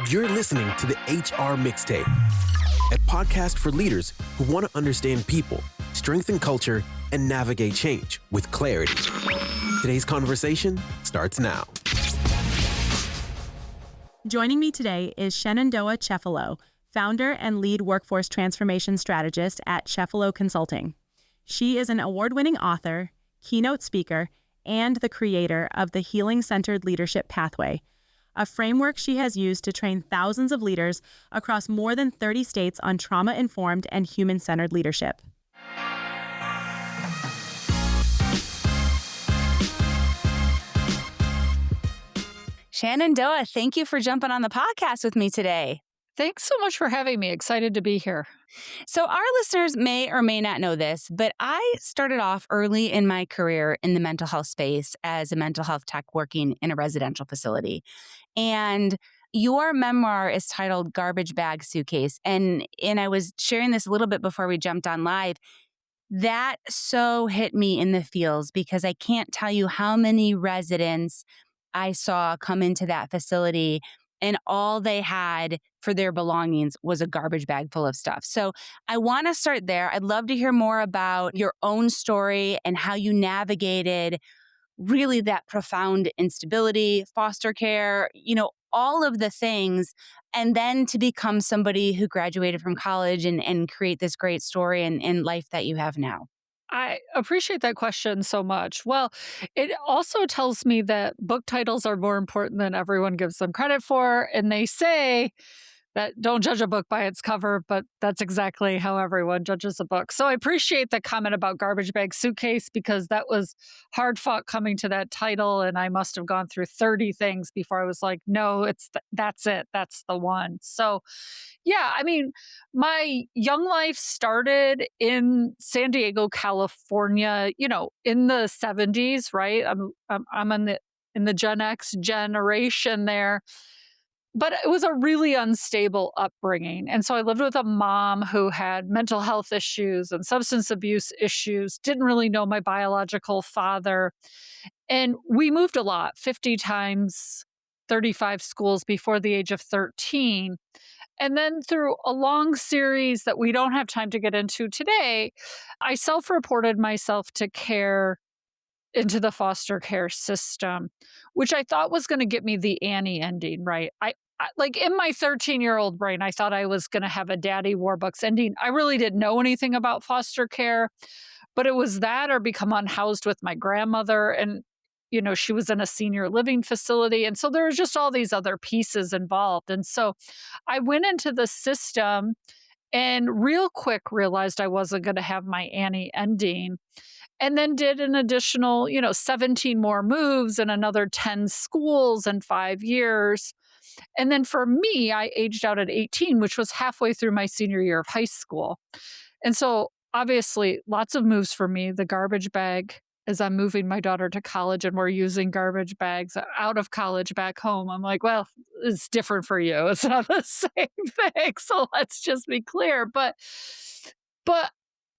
You're listening to the HR Mixtape, a podcast for leaders who want to understand people, strengthen culture, and navigate change with clarity. Today's conversation starts now. Joining me today is Shenandoah Chefalo, founder and lead workforce transformation strategist at Chefalo Consulting. She is an award-winning author, keynote speaker, and the creator of the Healing-Centered Leadership Pathway, a framework she has used to train thousands of leaders across more than 30 states on trauma-informed and human-centered leadership. Shenandoah, thank you for jumping on the podcast with me today. Thanks so much for having me. Excited to be here. So our listeners may or may not know this, but I started off early in my career in the mental health space as a mental health tech working in a residential facility. And your memoir is titled Garbage Bag Suitcase. And I was sharing this a little bit before we jumped on live. That so hit me in the feels because I can't tell you how many residents I saw come into that facility and all they had for their belongings was a garbage bag full of stuff. So I want to start there. I'd love to hear more about your own story and how you navigated really that profound instability, foster care, all of the things, and then to become somebody who graduated from college and create this great story and life that you have now. I appreciate that question so much. Well, it also tells me that book titles are more important than everyone gives them credit for. And they say that don't judge a book by its cover, but that's exactly how everyone judges a book. So I appreciate the comment about Garbage Bag Suitcase because that was hard fought coming to that title. And I must have gone through 30 things before I was like, no, that's it. That's the one. So yeah, my young life started in San Diego, California, in the 70s, right? I'm in the Gen X generation there. But it was a really unstable upbringing. And so I lived with a mom who had mental health issues and substance abuse issues, didn't really know my biological father. And we moved a lot, 50 times, 35 schools before the age of 13. And then through a long series that we don't have time to get into today, I self-reported myself to care into the foster care system, which I thought was going to get me the Annie ending, right? I like in my 13-year-old brain, I thought I was going to have a Daddy Warbucks ending. I really didn't know anything about foster care, but it was that or become unhoused with my grandmother. And, she was in a senior living facility. And so there was just all these other pieces involved. And so I went into the system and real quick realized I wasn't going to have my Annie ending. And then did an additional, 17 more moves and another 10 schools in 5 years. And then for me, I aged out at 18, which was halfway through my senior year of high school. And so obviously lots of moves for me. The garbage bag as I'm moving my daughter to college and we're using garbage bags out of college back home. I'm like, well, it's different for you. It's not the same thing. So let's just be clear. But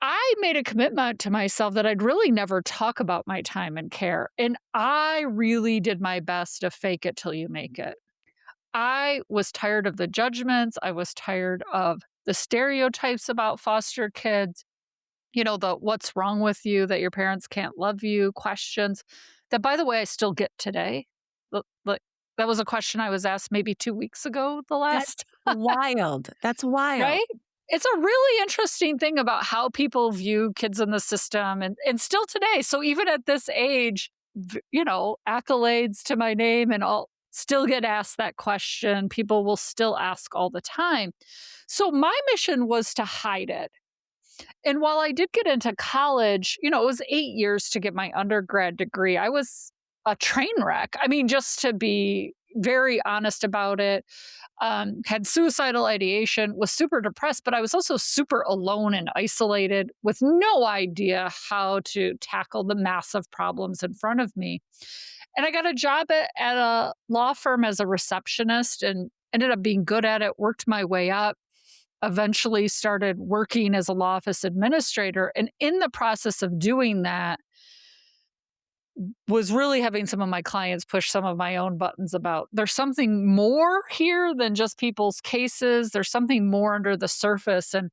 I made a commitment to myself that I'd really never talk about my time in care. And I really did my best to fake it till you make it. I was tired of the judgments. I was tired of the stereotypes about foster kids. The what's wrong with you, that your parents can't love you questions that, by the way, I still get today. That was a question I was asked maybe 2 weeks ago, the last. That's wild. That's wild. Right? It's a really interesting thing about how people view kids in the system and still today. So even at this age, accolades to my name and all still get asked that question. People will still ask all the time. So my mission was to hide it. And while I did get into college, it was 8 years to get my undergrad degree. I was a train wreck. Just to be very honest about it, had suicidal ideation, was super depressed, but I was also super alone and isolated with no idea how to tackle the massive problems in front of me. And I got a job at a law firm as a receptionist and ended up being good at it, worked my way up, eventually started working as a law office administrator. And in the process of doing that, was really having some of my clients push some of my own buttons about there's something more here than just people's cases. There's something more under the surface, and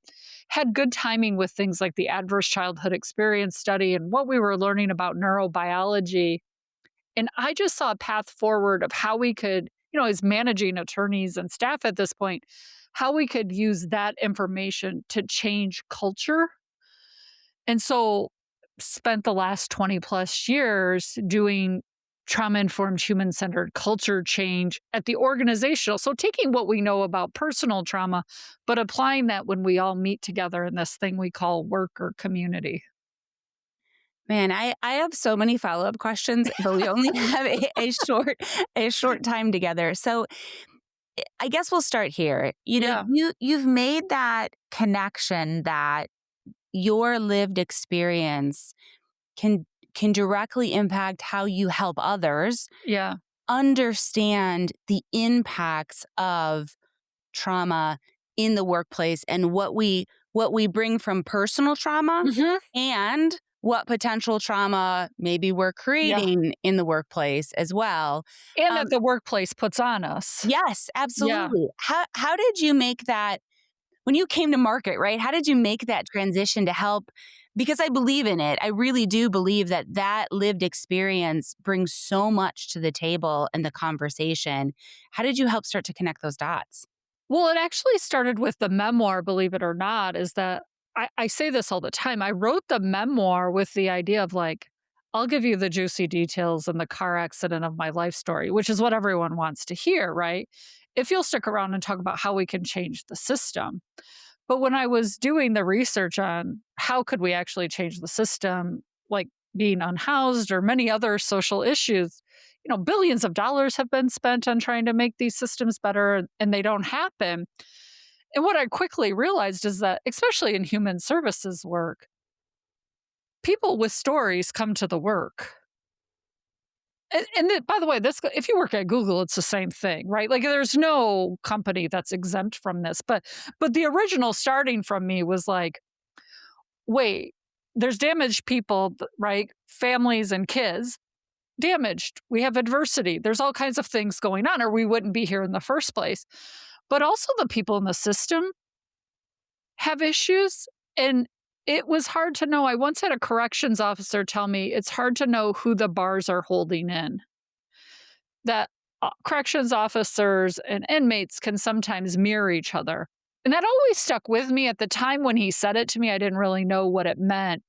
had good timing with things like the adverse childhood experience study and what we were learning about neurobiology. And I just saw a path forward of how we could, as managing attorneys and staff at this point, how we could use that information to change culture. And so spent the last 20 plus years doing trauma informed human centered culture change at the organizational. So taking what we know about personal trauma, but applying that when we all meet together in this thing we call work or community. Man, I have so many follow-up questions, but we only have a short time together. So I guess we'll start here. Yeah. You've made that connection that your lived experience can directly impact how you help others Yeah. understand the impacts of trauma in the workplace and what we bring from personal trauma Hmm. and what potential trauma maybe we're Yeah. creating in the workplace as well. And Um, that the workplace puts on us. yes, Yeah. absolutely. How did you make that when you came to market, right? How did you make that transition to help? Because I believe in it. I really do believe that that lived experience brings so much to the table and the conversation. How did you help start to connect those dots? Well, it actually started with the memoir, believe it or not, is that I say this all the time. I wrote the memoir with the idea of like, I'll give you the juicy details and the car accident of my life story, which is what everyone wants to hear, right? If you'll stick around and talk about how we can change the system. But when I was doing the research on how could we actually change the system, like being unhoused or many other social issues, billions of dollars have been spent on trying to make these systems better and they don't happen. And what I quickly realized is that, especially in human services work, people with stories come to the work. And by the way, this if you work at Google, it's the same thing, right? Like there's no company that's exempt from this. But the original starting from me was like, wait, there's damaged people, right? Families and kids damaged. We have adversity. There's all kinds of things going on, or we wouldn't be here in the first place. But also the people in the system have issues. And it was hard to know. I once had a corrections officer tell me it's hard to know who the bars are holding in. That corrections officers and inmates can sometimes mirror each other. And that always stuck with me. At the time when he said it to me, I didn't really know what it meant.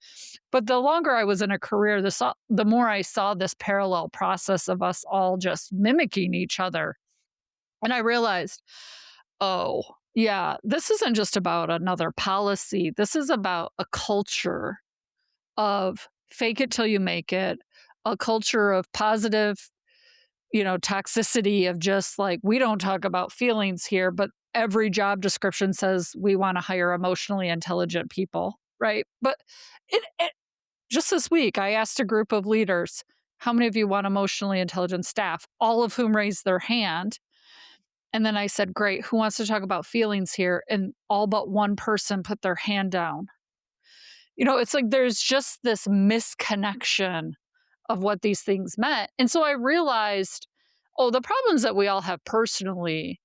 But the longer I was in a career, the more I saw this parallel process of us all just mimicking each other. And I realized, oh, yeah, this isn't just about another policy. This is about a culture of fake it till you make it, a culture of positive, toxicity of just like, we don't talk about feelings here, but every job description says we want to hire emotionally intelligent people, right? But just this week, I asked a group of leaders, how many of you want emotionally intelligent staff? All of whom raised their hand. And then I said, great, who wants to talk about feelings here? And all but one person put their hand down. It's like there's just this misconnection of what these things meant. And so I realized, oh, the problems that we all have personally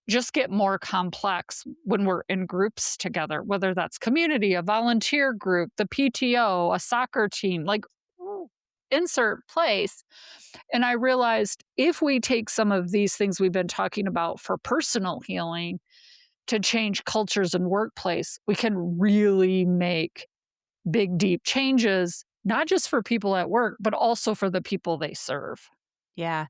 just get more complex when we're in groups together, whether that's community, a volunteer group, the PTO, a soccer team, like insert place. And I realized if we take some of these things we've been talking about for personal healing to change cultures and workplace, we can really make big, deep changes, not just for people at work, but also for the people they serve. Yeah.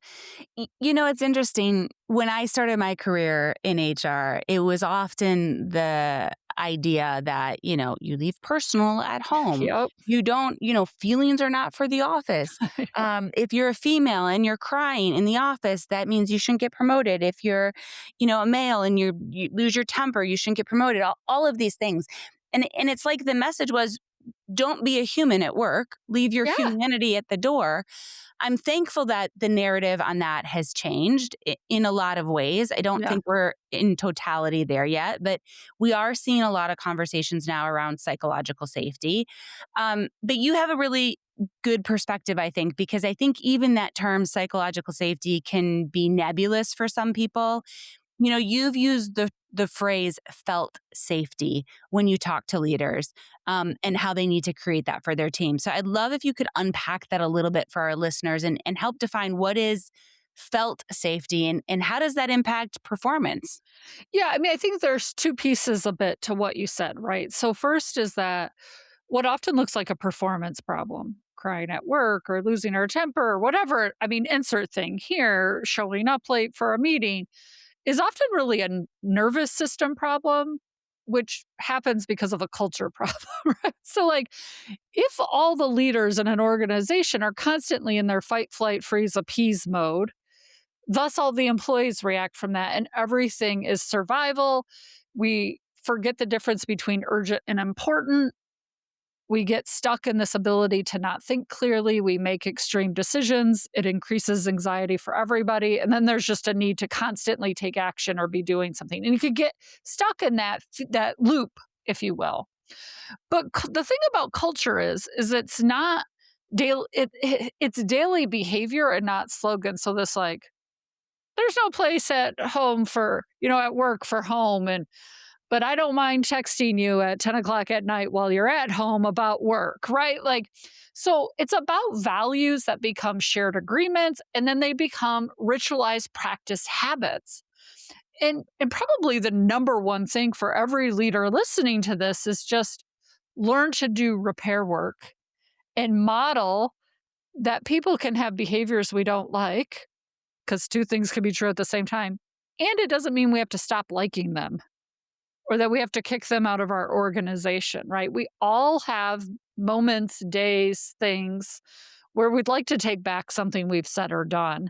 It's interesting. When I started my career in HR, it was often the idea that, you leave personal at home. Yep. You don't, feelings are not for the office. If you're a female and you're crying in the office, that means you shouldn't get promoted. If you're, a male and you lose your temper, you shouldn't get promoted. All of these things. And it's like the message was, don't be a human at work. Leave your Yeah. humanity at the door. I'm thankful that the narrative on that has changed in a lot of ways. I don't Yeah. think we're in totality there yet, but we are seeing a lot of conversations now around psychological safety. But you have a really good perspective, I think, because I think even that term psychological safety can be nebulous for some people. You've used the phrase felt safety when you talk to leaders, and how they need to create that for their team. So I'd love if you could unpack that a little bit for our listeners and help define what is felt safety and how does that impact performance? Yeah, I mean, I think there's two pieces a bit to what you said, right? So first is that what often looks like a performance problem, crying at work or losing our temper or whatever, I mean, insert thing here, showing up late for a meeting, is often really a nervous system problem, which happens because of a culture problem, right? So, like, if all the leaders in an organization are constantly in their fight, flight, freeze, appease mode, thus all the employees react from that, and everything is survival. We forget the difference between urgent and important. We get stuck in this ability to not think clearly. We make extreme decisions. It increases anxiety for everybody. And then there's just a need to constantly take action or be doing something. And you could get stuck in that loop, if you will. But the thing about culture is it's not daily. It's daily behavior and not slogan. So this like, there's no place at home for at work for home, but I don't mind texting you at 10 o'clock at night while you're at home about work, right? Like, so it's about values that become shared agreements and then they become ritualized practice habits. And probably the number one thing for every leader listening to this is just learn to do repair work and model that people can have behaviors we don't like, because two things can be true at the same time. And it doesn't mean we have to stop liking them or that we have to kick them out of our organization, right? We all have moments, days, things where we'd like to take back something we've said or done.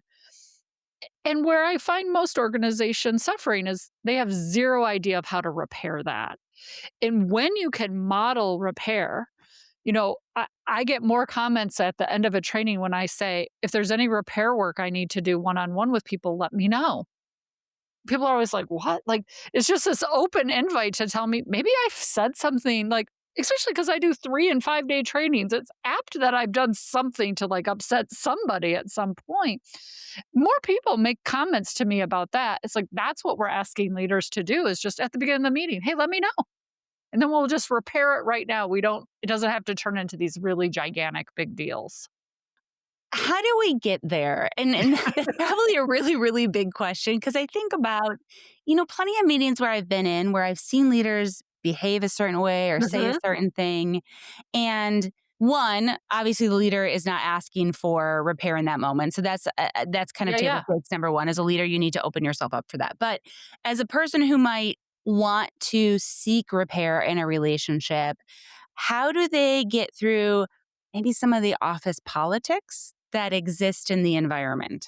And where I find most organizations suffering is they have zero idea of how to repair that. And when you can model repair, I get more comments at the end of a training when I say, if there's any repair work I need to do one-on-one with people, let me know. People are always like, what? Like, it's just this open invite to tell me maybe I've said something, like, especially because I do 3 and 5 day trainings. It's apt that I've done something to like upset somebody at some point. More people make comments to me about that. It's like, that's what we're asking leaders to do, is just at the beginning of the meeting, hey, let me know. And then we'll just repair it right now. It doesn't have to turn into these really gigantic big deals. How do we get there? And that's probably a really, really big question, because I think about, plenty of meetings where I've been in where I've seen leaders behave a certain way or say a certain thing. And one, obviously the leader is not asking for repair in that moment. So that's kind of table stakes. Number one, as a leader, you need to open yourself up for that. But as a person who might want to seek repair in a relationship, how do they get through maybe some of the office politics that exist in the environment?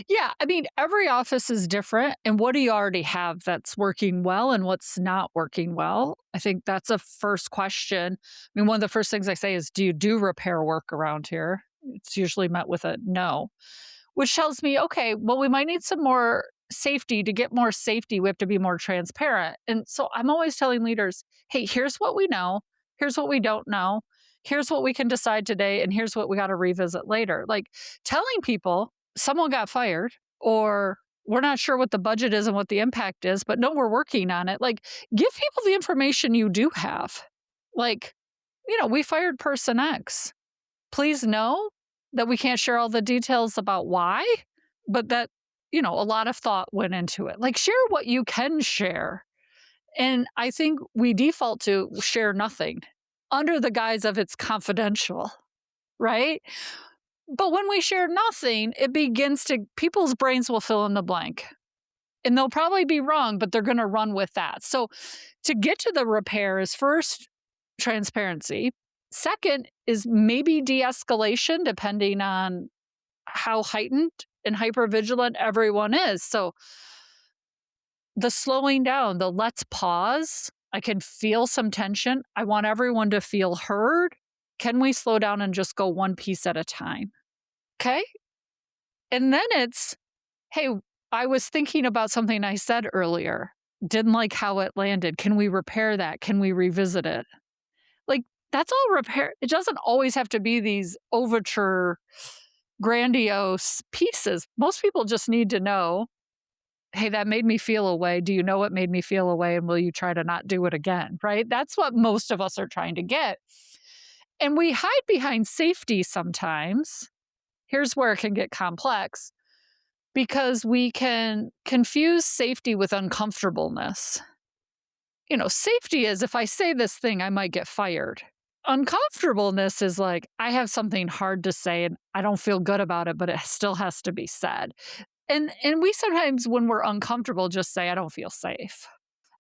Yeah, I mean, every office is different. And what do you already have that's working well and what's not working well? I think that's a first question. I mean, one of the first things I say is, do you do repair work around here? It's usually met with a no, which tells me, okay, well, we might need some more safety. To get more safety, we have to be more transparent. And so I'm always telling leaders, hey, here's what we know. Here's what we don't know. Here's what we can decide today. And here's what we got to revisit later. Like, telling people someone got fired, or we're not sure what the budget is and what the impact is, but no, we're working on it. Like, give people the information you do have. Like, we fired person X. Please know that we can't share all the details about why, but that, a lot of thought went into it. Like, share what you can share. And I think we default to share nothing under the guise of it's confidential, right? But when we share nothing, people's brains will fill in the blank. And they'll probably be wrong, but they're going to run with that. So to get to the repair is first transparency. Second is maybe de-escalation, depending on how heightened and hypervigilant everyone is. So the slowing down, the let's pause. I can feel some tension. I want everyone to feel heard. Can we slow down and just go one piece at a time? Okay. And then it's, hey, I was thinking about something I said earlier. Didn't like how it landed. Can we repair that? Can we revisit it? Like, that's all repair. It doesn't always have to be these overture, grandiose pieces. Most people just need to know, hey, that made me feel a way. Do you know what made me feel a way? And will you try to not do it again? Right? That's what most of us are trying to get. And we hide behind safety sometimes. Here's where it can get complex because we can confuse safety with uncomfortableness. Safety is if I say this thing, I might get fired. Uncomfortableness is like, I have something hard to say and I don't feel good about it, but it still has to be said. And we sometimes, when we're uncomfortable, just say, I don't feel safe.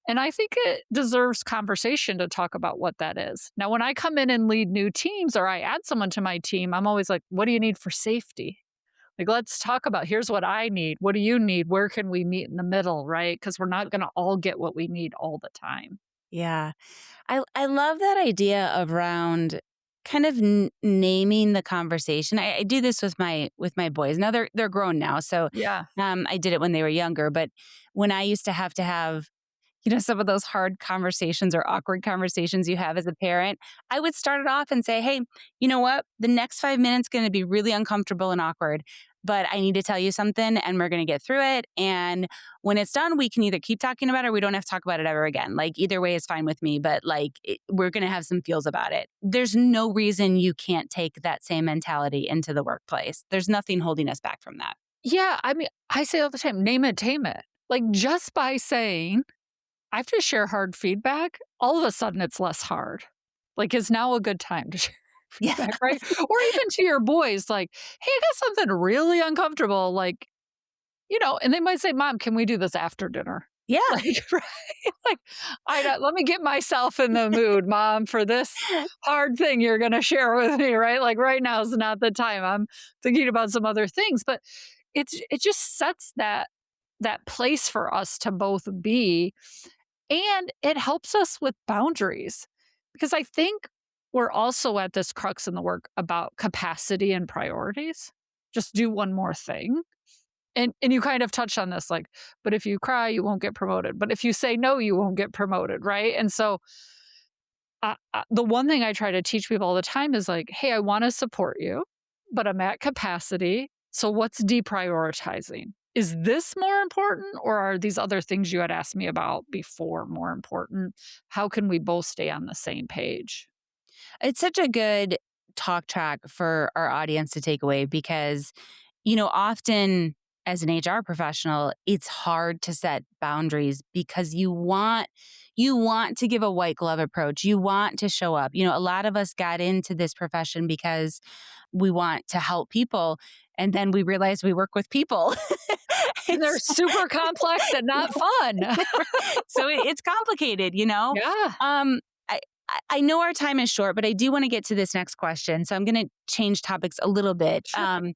And I think it deserves conversation to talk about what that is. Now, when I come in and lead new teams or I add someone to my team, I'm always like, what do you need for safety? Like, let's talk about here's what I need. What do you need? Where can we meet in the middle, right? Because we're not going to all get what we need all the time. Yeah. I love that idea around kind of naming the conversation. I do this with my boys. Now they're grown now, so Yeah. I did it when they were younger. But when I used to have some of those hard conversations or awkward conversations you have as a parent, I would start it off and say, hey, you know what? The next 5 minutes going to be really uncomfortable and awkward, but I need to tell you something and we're going to get through it. And when it's done, we can either keep talking about it or we don't have to talk about it ever again. Like either way is fine with me, but we're going to have some feels about it. There's no reason you can't take that same mentality into the workplace. There's nothing holding us back from that. Yeah. I mean, I say all the time, name it, tame it. Like just by saying, I have to share hard feedback, all of a sudden it's less hard. Like, is now a good time to share feedback, right? Or even to your boys, like, hey, I got something really uncomfortable. Like, and they might say, Mom, can we do this after dinner? Yeah. Like, right? Like, let me get myself in the mood, Mom, for this hard thing you're going to share with me, right? Like, right now is not the time. I'm thinking about some other things, but it just sets that place for us to both be. And it helps us with boundaries because I think we're also at this crux in the work about capacity and priorities. Just do one more thing. And you kind of touched on this, like, but if you cry, you won't get promoted. But if you say no, you won't get promoted, right? And so the one thing I try to teach people all the time is like, hey, I want to support you, but I'm at capacity. So what's deprioritizing? Is this more important or are these other things you had asked me about before more important? How can we both stay on the same page? It's such a good talk track for our audience to take away because, often as an HR professional, it's hard to set boundaries because you want to give a white glove approach. You want to show up. A lot of us got into this profession because we want to help people. And then we realize we work with people. And they're super complex and not fun. So it's complicated, Yeah. I know our time is short, but I do want to get to this next question. So I'm going to change topics a little bit. Sure.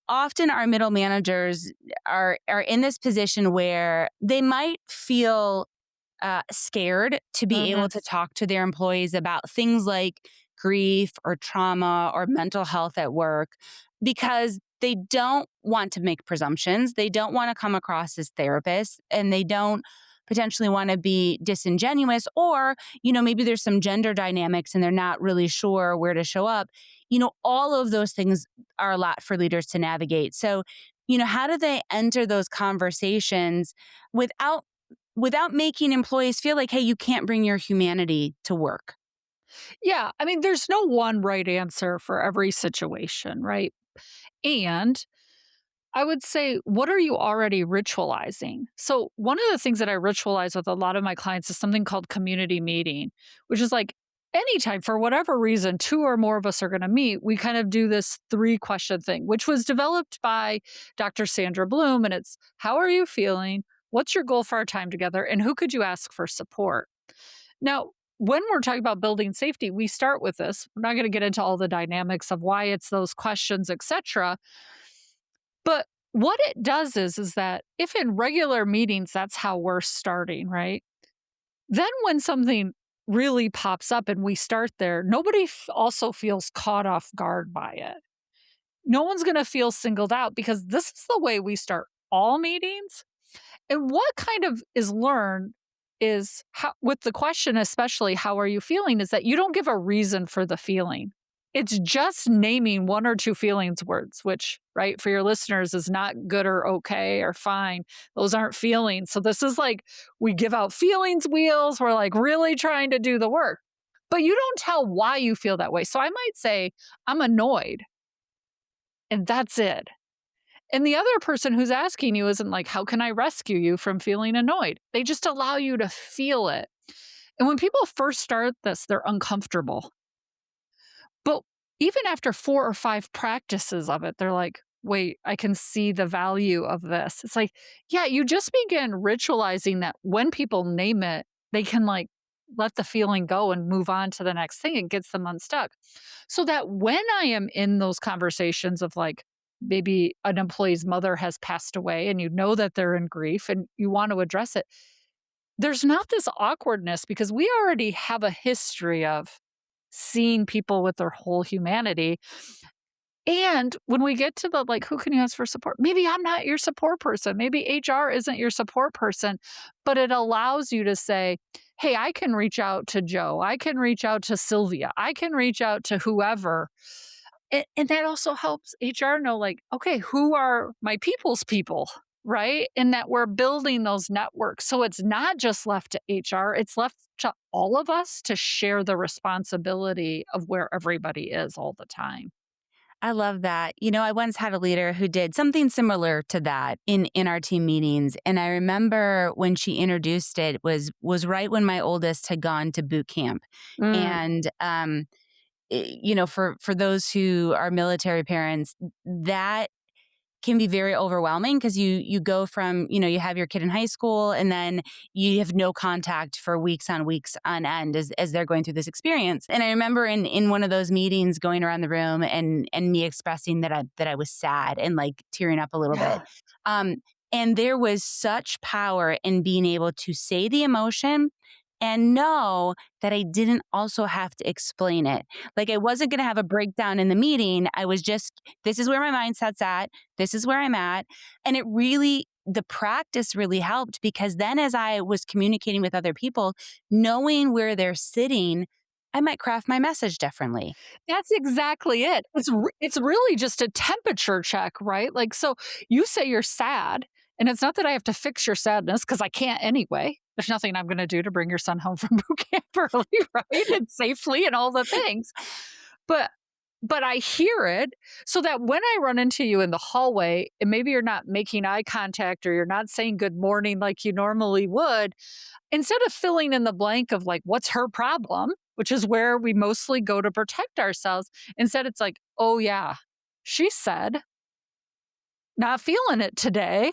Often our middle managers are in this position where they might feel scared to be able to talk to their employees about things like grief or trauma or mental health at work because they don't want to make presumptions. They don't want to come across as therapists and they don't potentially want to be disingenuous or, maybe there's some gender dynamics and they're not really sure where to show up. All of those things are a lot for leaders to navigate. So, how do they enter those conversations without making employees feel like, hey, you can't bring your humanity to work? Yeah. I mean, there's no one right answer for every situation, right? And I would say, what are you already ritualizing? So, one of the things that I ritualize with a lot of my clients is something called community meeting, which is like anytime, for whatever reason, two or more of us are going to meet, we kind of do this 3-question thing, which was developed by Dr. Sandra Bloom. And it's how are you feeling? What's your goal for our time together? And who could you ask for support? Now, when we're talking about building safety, we start with this. We're not going to get into all the dynamics of why it's those questions, etc. But what it does is that if in regular meetings, that's how we're starting, right? Then when something really pops up and we start there, nobody also feels caught off guard by it. No one's going to feel singled out because this is the way we start all meetings. And what kind of is learned is how, with the question, especially, how are you feeling, is that you don't give a reason for the feeling. It's just naming one or two feelings words, which, right, for your listeners is not good or okay or fine. Those aren't feelings. So this is like, we give out feelings wheels. We're like really trying to do the work, but you don't tell why you feel that way. So I might say, I'm annoyed, and that's it. And the other person who's asking you isn't like, how can I rescue you from feeling annoyed? They just allow you to feel it. And when people first start this, they're uncomfortable. But even after 4 or 5 practices of it, they're like, wait, I can see the value of this. It's like, yeah, you just begin ritualizing that when people name it, they can like let the feeling go and move on to the next thing. It gets them unstuck. So that when I am in those conversations of like, maybe an employee's mother has passed away and you know that they're in grief and you want to address it, there's not this awkwardness because we already have a history of seeing people with their whole humanity. And when we get to the like, who can you ask for support? Maybe I'm not your support person. Maybe HR isn't your support person, but it allows you to say, hey, I can reach out to Joe. I can reach out to Sylvia. I can reach out to whoever. And that also helps HR know, like, okay, who are my people's people, right? And that we're building those networks. So it's not just left to HR, it's left to all of us to share the responsibility of where everybody is all the time. I love that. I once had a leader who did something similar to that in our team meetings. And I remember when she introduced it was right when my oldest had gone to boot camp. Mm. And for those who are military parents, that can be very overwhelming because you go from, you have your kid in high school and then you have no contact for weeks on end as they're going through this experience. And I remember in one of those meetings going around the room and me expressing that I was sad and like tearing up a little bit. And there was such power in being able to say the emotion and know that I didn't also have to explain it. Like I wasn't going to have a breakdown in the meeting. I was just, this is where my mindset's at. This is where I'm at. And the practice really helped because then as I was communicating with other people, knowing where they're sitting, I might craft my message differently. That's exactly it. It's really just a temperature check, right? Like, so you say you're sad, and it's not that I have to fix your sadness because I can't anyway. There's nothing I'm going to do to bring your son home from boot camp early, right? And safely and all the things. But I hear it so that when I run into you in the hallway and maybe you're not making eye contact or you're not saying good morning like you normally would, instead of filling in the blank of like, what's her problem, which is where we mostly go to protect ourselves, instead it's like, oh yeah, she said, not feeling it today.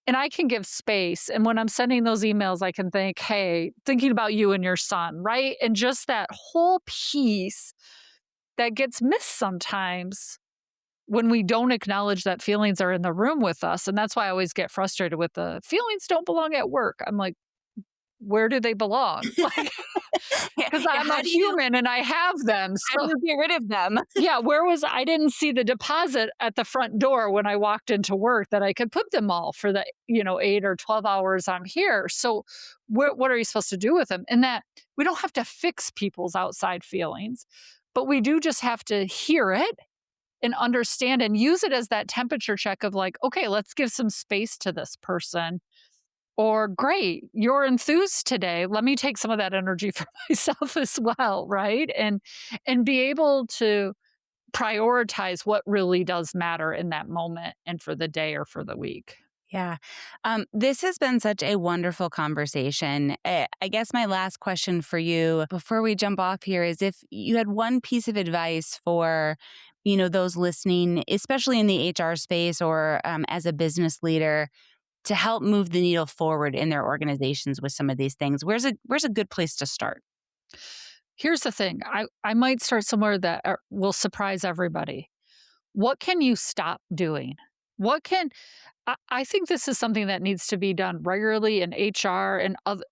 And I can give space. And when I'm sending those emails, I can think, hey, thinking about you and your son, right? And just that whole piece that gets missed sometimes when we don't acknowledge that feelings are in the room with us. And that's why I always get frustrated with the feelings don't belong at work. I'm like, where do they belong? Like, because I'm a human and I have them. How do you get rid of them? Yeah, I didn't see the deposit at the front door when I walked into work that I could put them all for the 8 or 12 hours I'm here. So what are you supposed to do with them? And that we don't have to fix people's outside feelings, but we do just have to hear it and understand and use it as that temperature check of like, okay, let's give some space to this person. Or great, you're enthused today. Let me take some of that energy for myself as well, right? And be able to prioritize what really does matter in that moment and for the day or for the week. Yeah. This has been such a wonderful conversation. I guess my last question for you before we jump off here is if you had one piece of advice for, those listening, especially in the HR space or as a business leader, to help move the needle forward in their organizations with some of these things. Where's a good place to start? Here's the thing. I might start somewhere that will surprise everybody. What can you stop doing? I think this is something that needs to be done regularly in HR and other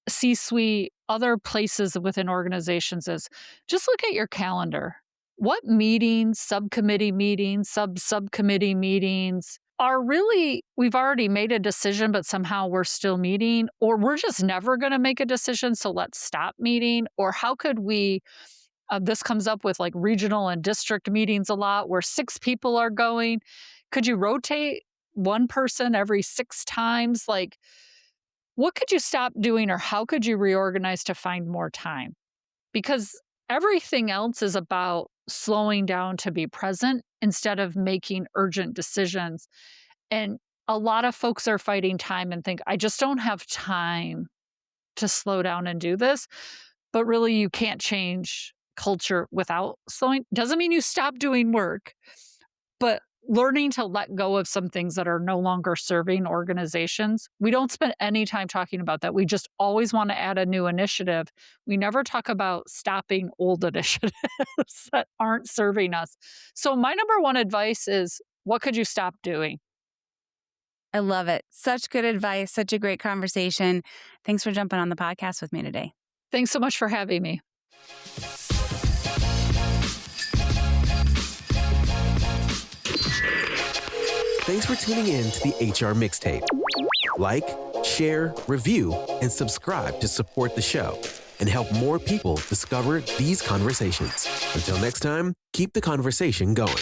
C-suite, other places within organizations is just look at your calendar. What meetings, subcommittee meetings, subcommittee meetings, are really, we've already made a decision, but somehow we're still meeting, or we're just never going to make a decision, so let's stop meeting? Or how could we, this comes up with like regional and district meetings a lot where 6 people are going. Could you rotate one person every 6 times? Like, what could you stop doing, or how could you reorganize to find more time? Because everything else is about slowing down to be present instead of making urgent decisions. And a lot of folks are fighting time and think, I just don't have time to slow down and do this. But really, you can't change culture without slowing. Doesn't mean you stop doing work, but learning to let go of some things that are no longer serving organizations. We don't spend any time talking about that. We just always want to add a new initiative. We never talk about stopping old initiatives that aren't serving us. So my number one advice is, what could you stop doing? I love it. Such good advice. Such a great conversation. Thanks for jumping on the podcast with me today. Thanks so much for having me. Thanks for tuning in to the HR Mixtape. Like, share, review, and subscribe to support the show and help more people discover these conversations. Until next time, keep the conversation going.